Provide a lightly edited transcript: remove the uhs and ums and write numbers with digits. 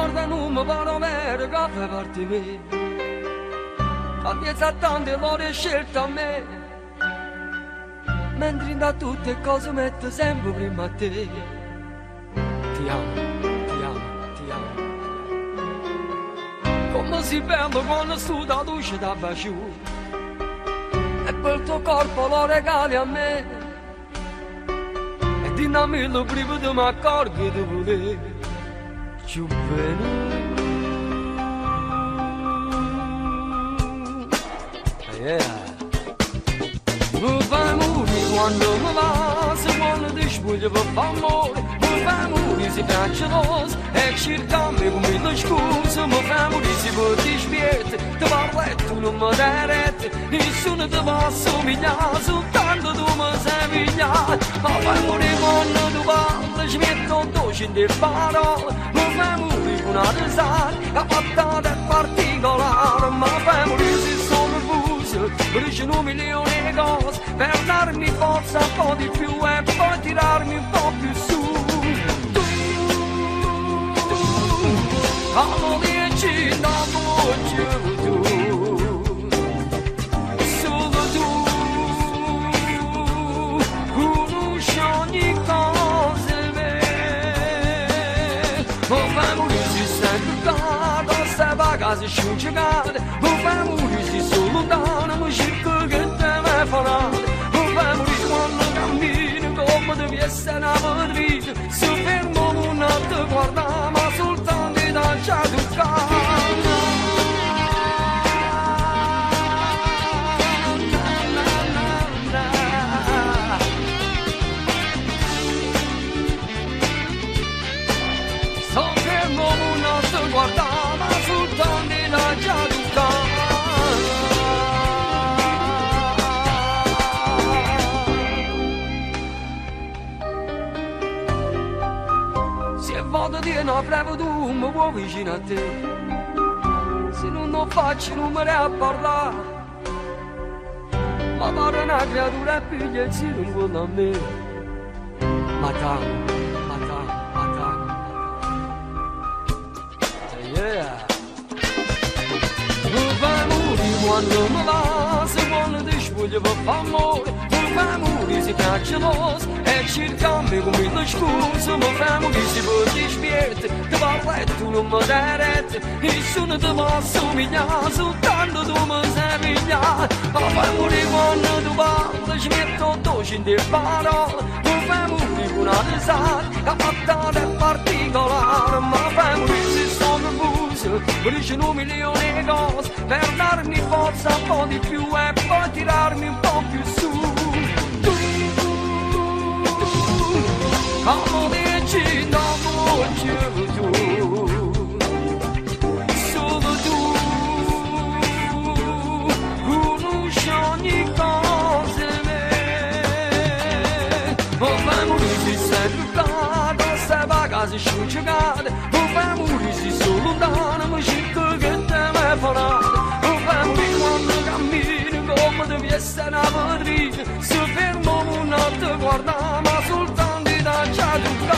guarda non mi pare vero che fa parte me. A mezzo tante l'ho scelta a me, mentre da tutte cose metto sempre prima a te. Ti amo, ti amo, ti amo. Come si bello quando su da luce da baciù, e per il tuo corpo lo regali a me, e di namillo prima di mi accorgo di voler più bene. Yeah. Mi fai morire quando mi va, se quando ti spoglio per fare amore. Mi fai morire se piaccionoso, e cercami come le scuse. Mi fai morire se poi ti spieghi, ti parlo e tu non mi dai retta. Nessuno ti può assomigliare, soltanto tu mi sai pigliare. Mi fai morire quando tu parli, ci metto dolce in te parole. Mi fai morire con una risata, che fatta è particolare. Mi fai morire se sono nervoso, bruciano un milione di cose, per darmi forza un po' di più e poi tirarmi un po' più su. Tu, amo dieci da voce tu, solo tu, conosci ogni cosa vera. Mi fai morire se sei truccata, sei vaga, sei sciugata. Mi fai morire se sono lontana, mi cerco che te mi farà. Mi fai morire quando cammino, come devi essere una vita. Se fermo non ti guarda, ma soltanto da già toccare. Se fermo non ti guarda, ma soltanto da già toccare. Vado di no, bravo tu, mi vuoi vicino a te. Se non lo faccio non me ne a parlare, ma pare una creatura e piglia il zio non vuole a me. Ma t'amo, ma t'amo, ma t'amo. Yeah. Mi fai morire quando mi va, se quando ti spoglio per fare amore. Mi fai morire se piaccionoso, e cercami come le scuse. Mi fai morire se poi ti spieghi, ti parlo e tu non mi dai retta. Nessuno ti può assomigliare, soltanto tu mi sai pigliare. Mi fai morire quando tu parli, ci metto dolce in te parole. Mi fai morire con una risata, che fatta è particolare. Mi fai morire se sono nervoso, bruciano un milione di cose, per darmi forza un po' di più e poi tirarmi un po' più su. Tu, amo dieci da voce tu, solo tu, conosci ogni cosa vera. Mi fai morire se sei truccata, sei vaga, sei sciugata. Mi fai morire se sono lontana, mi cerco che te mi farà. Mi fai morire quando cammino, come devi essere una vita. Se fermo non ti guarda, ma soltanto da già tu.